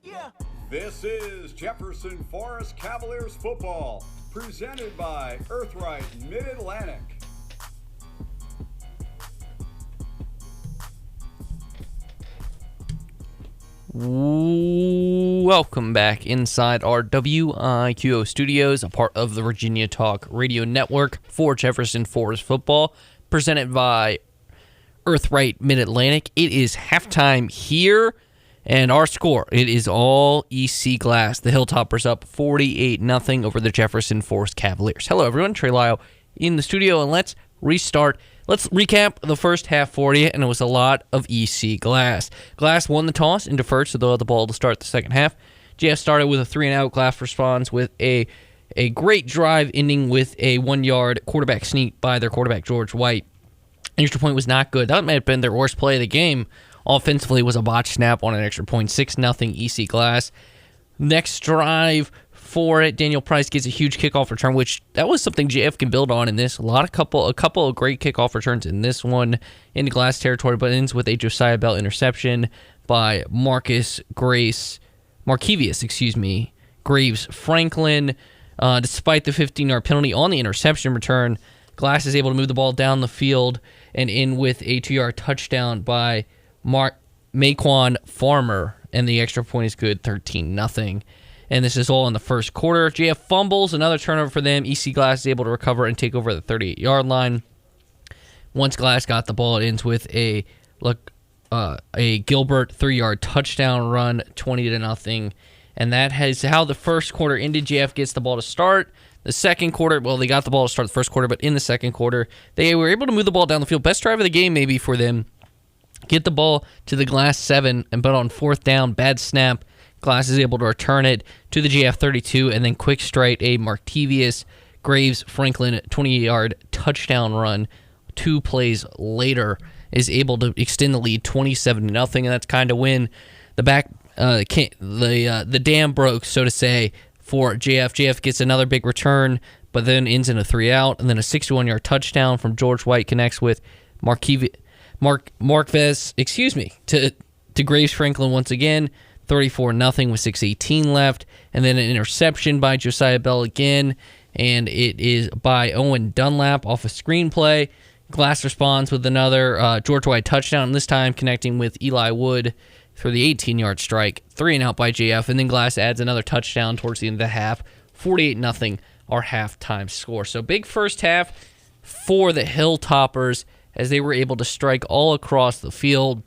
Yeah. This is Jefferson Forest Cavaliers football, presented by Earthright Mid-Atlantic. Welcome back inside our WIQO studios, a part of the Virginia Talk Radio Network for Jefferson Forest football, presented by Earthright Mid-Atlantic. It is halftime here, and our score, it is all EC Glass. The Hilltoppers up 48-0 over the Jefferson Forest Cavaliers. Hello, everyone. Trey Lyle in the studio, and let's restart. Let's recap the first half for you, and it was a lot of EC Glass. Glass won the toss and deferred, so they'll have the ball to start the second half. JF started with a 3-and-out. Glass responds with a great drive, ending with a 1-yard quarterback sneak by their quarterback, George White. Extra point was not good. That might have been their worst play of the game. Offensively was a botch snap on an extra point, 6-0 EC Glass. Next drive for it, Daniel Price gets a huge kickoff return, which that was something JF can build on in this. A couple of great kickoff returns in this one in the Glass territory, but ends with a Josiah Bell interception by Markevius Graves Franklin. Despite the 15-yard penalty on the interception return, Glass is able to move the ball down the field and in with a 2-yard touchdown by Maquan Farmer, and the extra point is good, 13-0. And this is all in the first quarter. JF fumbles, another turnover for them. EC Glass is able to recover and take over the 38-yard line. Once Glass got the ball, it ends with a Gilbert 3-yard touchdown run, 20-0. And that is how the first quarter ended. JF gets the ball to start. The second quarter, well, they got the ball to start the first quarter, but in the second quarter, they were able to move the ball down the field. Best drive of the game maybe for them. Get the ball to the Glass 7, but on fourth down, bad snap. Glass is able to return it to the JF 32, and then quick strike a Markevius Graves Franklin 20-yard touchdown run 2 plays later is able to extend the lead 27-0, and that's kind of when the dam broke, so to say, for JF. JF gets another big return, but then ends in a 3-out, and then a 61-yard touchdown from George White connects with Markves to Graves Franklin once again. 34-0 with 6:18 left, and then an interception by Josiah Bell again, and it is by Owen Dunlap off a screenplay. Glass responds with another George White touchdown, this time connecting with Eli Wood for the 18-yard strike. 3-and-out by JF, and then Glass adds another touchdown towards the end of the half. 48-0 our halftime score. So big first half for the Hilltoppers as they were able to strike all across the field.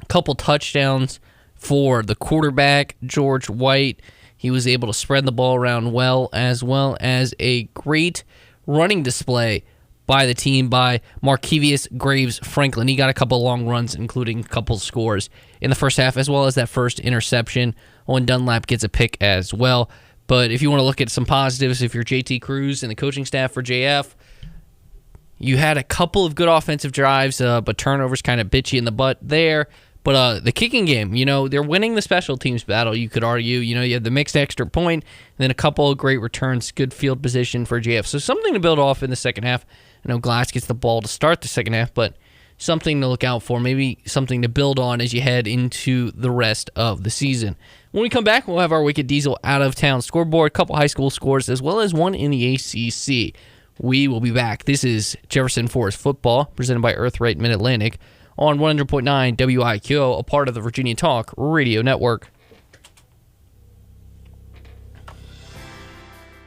A couple touchdowns for the quarterback, George White. He was able to spread the ball around well as a great running display by the team by Markevius Graves Franklin. He got a couple long runs, including a couple scores in the first half, as well as that first interception. Owen Dunlap gets a pick as well. But if you want to look at some positives, if you're JT Cruz and the coaching staff for JF, you had a couple of good offensive drives, but turnovers kind of bit you in the butt there. But the kicking game, they're winning the special teams battle, you could argue. You had the mixed extra point, and then a couple of great returns, good field position for JF. So something to build off in the second half. I know Glass gets the ball to start the second half, but something to look out for, maybe something to build on as you head into the rest of the season. When we come back, we'll have our Wicked Diesel out-of-town scoreboard, a couple high school scores, as well as one in the ACC. We will be back. This is Jefferson Forest football, presented by Earthright Mid-Atlantic, on 100.9 WIQO, a part of the Virginia Talk Radio Network.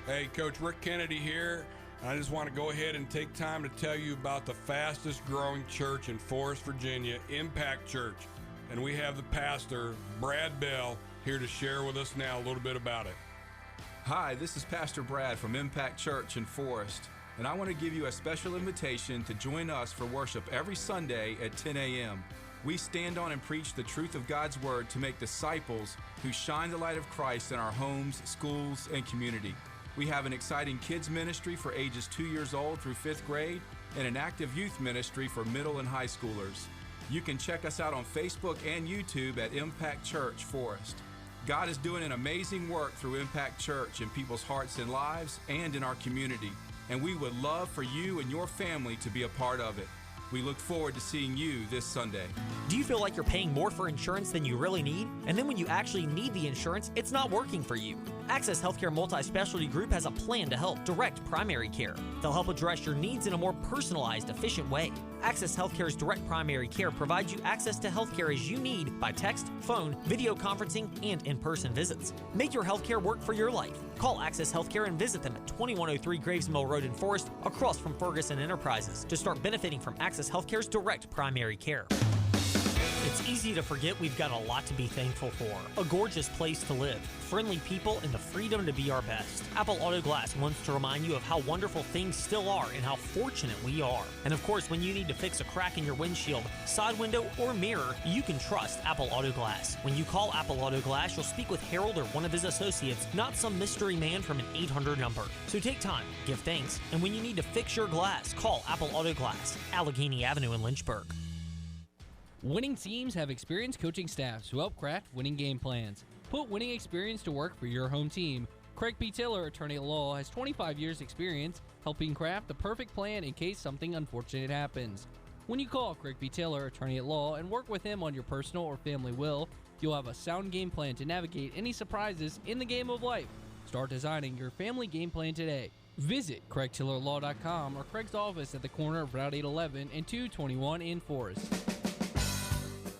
Hey, Coach Rick Kennedy here. I just want to go ahead and take time to tell you about the fastest growing church in Forest, Virginia, Impact Church. And we have the pastor, Brad Bell, here to share with us now a little bit about it. Hi, this is Pastor Brad from Impact Church in Forest. And I want to give you a special invitation to join us for worship every Sunday at 10 a.m. We stand on and preach the truth of God's Word to make disciples who shine the light of Christ in our homes, schools, and community. We have an exciting kids ministry for ages 2 years old through 5th grade and an active youth ministry for middle and high schoolers. You can check us out on Facebook and YouTube at Impact Church Forest. God is doing an amazing work through Impact Church in people's hearts and lives and in our community. And we would love for you and your family to be a part of it. We look forward to seeing you this Sunday. Do you feel like you're paying more for insurance than you really need? And then when you actually need the insurance, it's not working for you? Access Healthcare Multi-Specialty Group has a plan to help direct primary care. They'll help address your needs in a more personalized, efficient way. Access Healthcare's direct primary care provides you access to healthcare as you need by text, phone, video conferencing, and in-person visits. Make your healthcare work for your life. Call Access Healthcare and visit them at 2103 Graves Mill Road in Forest, across from Ferguson Enterprises, to start benefiting from Access Healthcare's direct primary care. It's easy to forget we've got a lot to be thankful for. A gorgeous place to live, friendly people, and the freedom to be our best. Apple Auto Glass wants to remind you of how wonderful things still are and how fortunate we are. And of course, when you need to fix a crack in your windshield, side window, or mirror, you can trust Apple Auto Glass. When you call Apple Auto Glass, you'll speak with Harold or one of his associates, not some mystery man from an 800 number. So take time, give thanks, and when you need to fix your glass, call Apple Auto Glass, Allegheny Avenue in Lynchburg. Winning teams have experienced coaching staffs who help craft winning game plans. Put winning experience to work for your home team. Craig P. Taylor, attorney at law, has 25 years experience helping craft the perfect plan in case something unfortunate happens. When you call Craig P. Taylor, attorney at law, and work with him on your personal or family will, you'll have a sound game plan to navigate any surprises in the game of life. Start designing your family game plan today. Visit CraigTaylorLaw.com or Craig's office at the corner of Route 811 and 221 in Forest.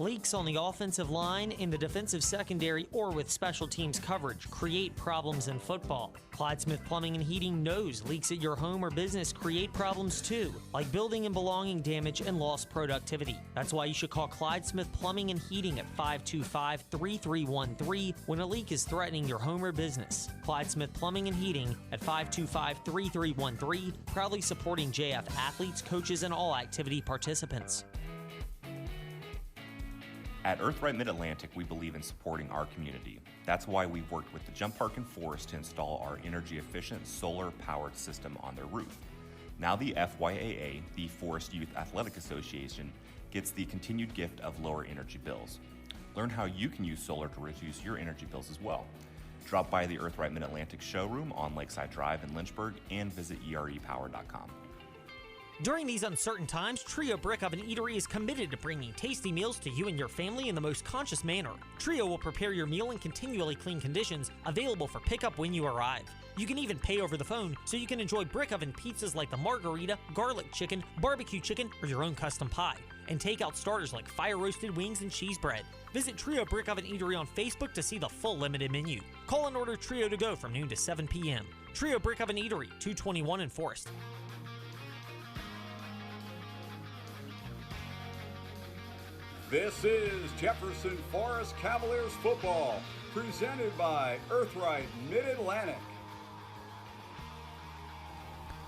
Leaks on the offensive line, in the defensive secondary, or with special teams coverage create problems in football. Clyde Smith Plumbing and Heating knows leaks at your home or business create problems too, like building and belonging damage and lost productivity. That's why you should call Clyde Smith Plumbing and Heating at 525-3313 when a leak is threatening your home or business. Clyde Smith Plumbing and Heating at 525-3313, proudly supporting JF athletes, coaches, and all activity participants. At Earthright Mid-Atlantic, we believe in supporting our community. That's why we've worked with the Jump Park in Forest to install our energy-efficient solar-powered system on their roof. Now the FYAA, the Forest Youth Athletic Association, gets the continued gift of lower energy bills. Learn how you can use solar to reduce your energy bills as well. Drop by the Earthright Mid-Atlantic showroom on Lakeside Drive in Lynchburg and visit erepower.com. During these uncertain times, Trio Brick Oven Eatery is committed to bringing tasty meals to you and your family in the most conscious manner. Trio will prepare your meal in continually clean conditions, available for pickup when you arrive. You can even pay over the phone, so you can enjoy brick oven pizzas like the margarita, garlic chicken, barbecue chicken, or your own custom pie. And takeout starters like fire-roasted wings and cheese bread. Visit Trio Brick Oven Eatery on Facebook to see the full limited menu. Call and order Trio to go from noon to 7 p.m. Trio Brick Oven Eatery, 221 in Forest. This is Jefferson Forest Cavaliers football, presented by Earthright Mid-Atlantic.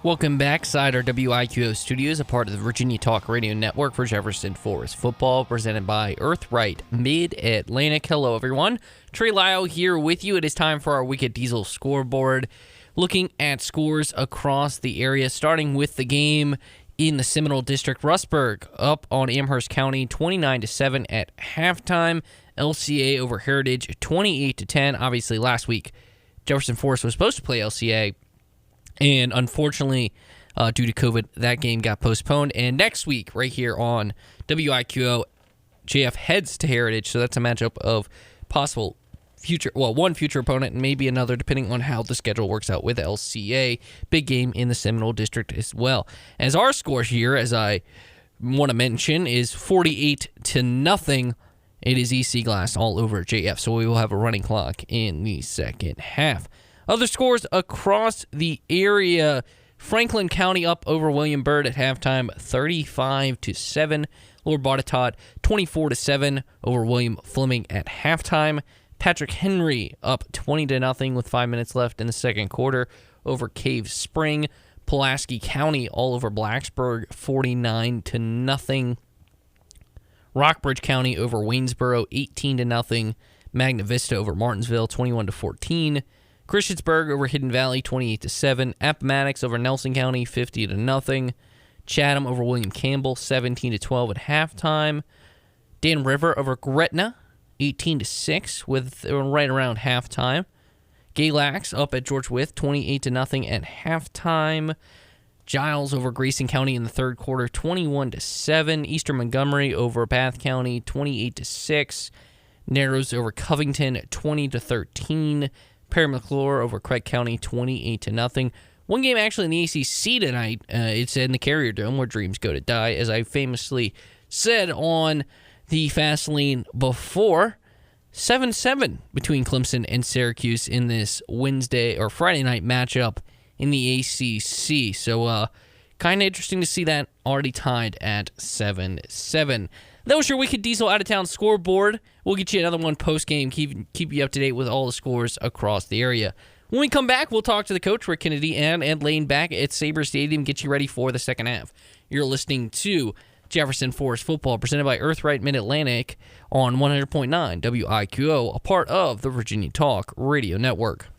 Welcome back, Cider WIQO Studios, a part of the Virginia Talk Radio Network for Jefferson Forest football, presented by Earthright Mid-Atlantic. Hello, everyone. Trey Lyle here with you. It is time for our Wicked Diesel scoreboard, looking at scores across the area, starting with the game in the Seminole District. Rustburg up on Amherst County 29-7 at halftime. LCA over Heritage 28-10. Obviously, last week Jefferson Forest was supposed to play LCA, and unfortunately, due to COVID, that game got postponed. And next week, right here on WIQO, JF heads to Heritage, so that's a matchup of possible one future opponent and maybe another, depending on how the schedule works out with LCA. Big game in the Seminole District as well. As our score here, as I want to mention, is 48-0. It is EC Glass all over JF, so we will have a running clock in the second half. Other scores across the area: Franklin County up over William Byrd at halftime, 35-7. Lord Botetourt 24-7 over William Fleming at halftime. Patrick Henry up 20-0 with 5 minutes left in the second quarter over Cave Spring. Pulaski County all over Blacksburg, 49-0. Rockbridge County over Waynesboro, 18-0. Magna Vista over Martinsville, 21-14. Christiansburg over Hidden Valley, 28-7. Appomattox over Nelson County, 50-0. Chatham over William Campbell, 17-12 at halftime. Dan River over Gretna, 18-6 with right around halftime. Galax up at George Wythe, 28-0 at halftime. Giles over Grayson County in the third quarter, 21-7. Eastern Montgomery over Bath County, 28-6. Narrows over Covington, 20-13. Perry McClure over Craig County, 28-0. One game actually in the ACC tonight. It's in the Carrier Dome where dreams go to die, as I famously said on the Fast Lane before. 7-7 between Clemson and Syracuse in this Wednesday or Friday night matchup in the ACC. So kind of interesting to see that already tied at 7-7. That was your Wicked Diesel out-of-town scoreboard. We'll get you another one post-game, keep you up to date with all the scores across the area. When we come back, we'll talk to the coach, Rick Kennedy, and Lane back at Sabre Stadium, get you ready for the second half. You're listening to Jefferson Forest Football, presented by Earthright Mid-Atlantic on 100.9 WIQO, a part of the Virginia Talk Radio Network.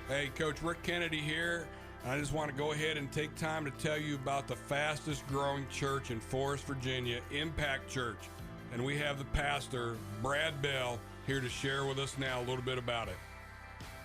Hey, Coach Rick Kennedy here. I just want to go ahead and take time to tell you about the fastest growing church in Forest, Virginia, Impact Church. And we have the pastor, Brad Bell, here to share with us now a little bit about it.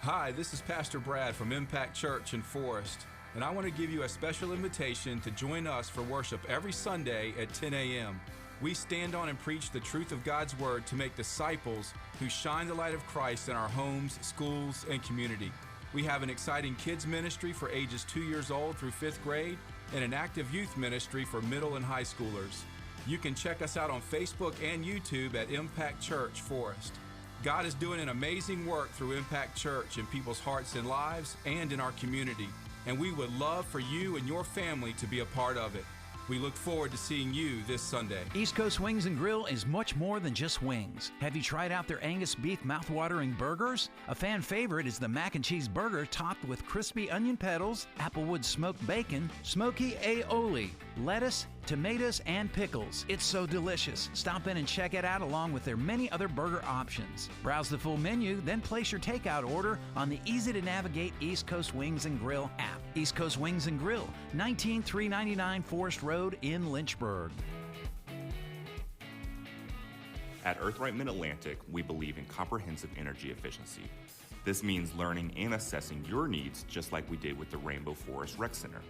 Hi, this is Pastor Brad from Impact Church in Forest, and I want to give you a special invitation to join us for worship every Sunday at 10 a.m. We stand on and preach the truth of God's Word to make disciples who shine the light of Christ in our homes, schools, and community. We have an exciting kids ministry for ages 2 years old through 5th grade and an active youth ministry for middle and high schoolers. You can check us out on Facebook and YouTube at Impact Church Forest. God is doing an amazing work through Impact Church in people's hearts and lives and in our community, and we would love for you and your family to be a part of it. We look forward to seeing you this Sunday. East Coast Wings and Grill is much more than just wings. Have you tried out their Angus beef mouthwatering burgers? A fan favorite is the mac and cheese burger topped with crispy onion petals, applewood smoked bacon, smoky aioli, lettuce, tomatoes, and pickles. It's so delicious. Stop in and check it out along with their many other burger options. Browse the full menu, then place your takeout order on the easy-to-navigate East Coast Wings and Grill app. East Coast Wings and Grill, 19399 Forest Road in Lynchburg. At Earthright Mid-Atlantic, we believe in comprehensive energy efficiency. This means learning and assessing your needs just like we did with the Rainbow Forest Rec Center.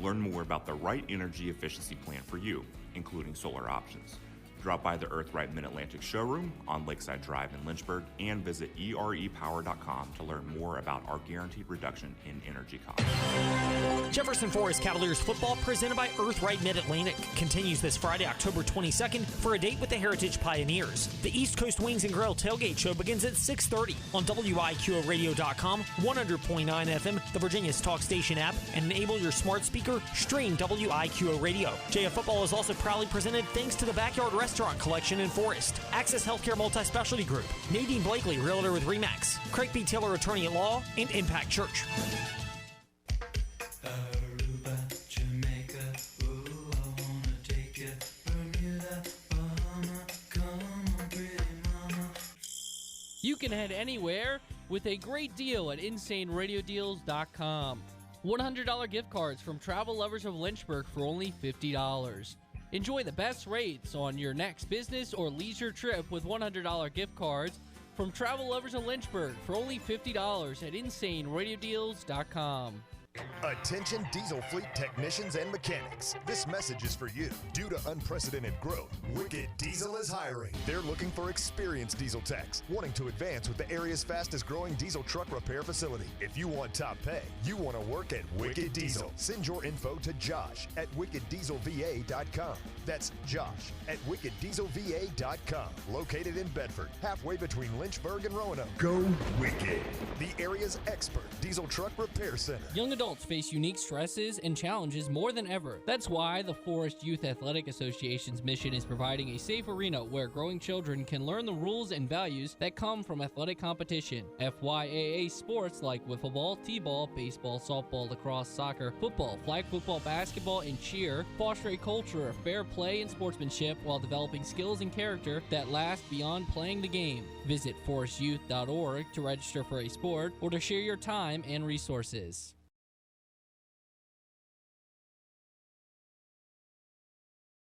Learn more about the right energy efficiency plan for you, including solar options. Drop by the Earthright Mid-Atlantic showroom on Lakeside Drive in Lynchburg and visit erepower.com to learn more about our guaranteed reduction in energy costs. Jefferson Forest Cavaliers football, presented by Earthright Mid-Atlantic, continues this Friday, October 22nd, for a date with the Heritage Pioneers. The East Coast Wings and Grill tailgate show begins at 6:30 on WIQOradio.com, 100.9 FM, the Virginia's Talk Station app, and enable your smart speaker, stream WIQO Radio. JF Football is also proudly presented thanks to the Backyard Restaurant Collection in Forest, Access Healthcare Multi-Specialty Group, Nadine Blakely, Realtor with RE/MAX, Craig B. Taylor, Attorney at Law, and Impact Church. Aruba, Jamaica, ooh, I wanna take you. Bermuda, Bahama, come on, pretty mama. You can head anywhere with a great deal at InsaneRadioDeals.com. $100 gift cards from Travel Lovers of Lynchburg for only $50. Enjoy the best rates on your next business or leisure trip with $100 gift cards from Travel Lovers of Lynchburg for only $50 at InsaneRadioDeals.com. Attention diesel fleet technicians and mechanics. This message is for you. Due to unprecedented growth, Wicked Diesel is hiring. They're looking for experienced diesel techs, wanting to advance with the area's fastest growing diesel truck repair facility. If you want top pay, you want to work at Wicked Diesel. Send your info to Josh at wickeddieselva.com. That's Josh at wickeddieselva.com. Located in Bedford, halfway between Lynchburg and Roanoke. Go Wicked, the area's expert diesel truck repair center. Young adults face unique stresses and challenges more than ever. That's why the Forest Youth Athletic Association's mission is providing a safe arena where growing children can learn the rules and values that come from athletic competition. FYAA sports like wiffle ball, t-ball, baseball, softball, lacrosse, soccer, football, flag football, basketball, and cheer foster a culture of fair play and sportsmanship while developing skills and character that last beyond playing the game. Visit forestyouth.org to register for a sport or to share your time and resources.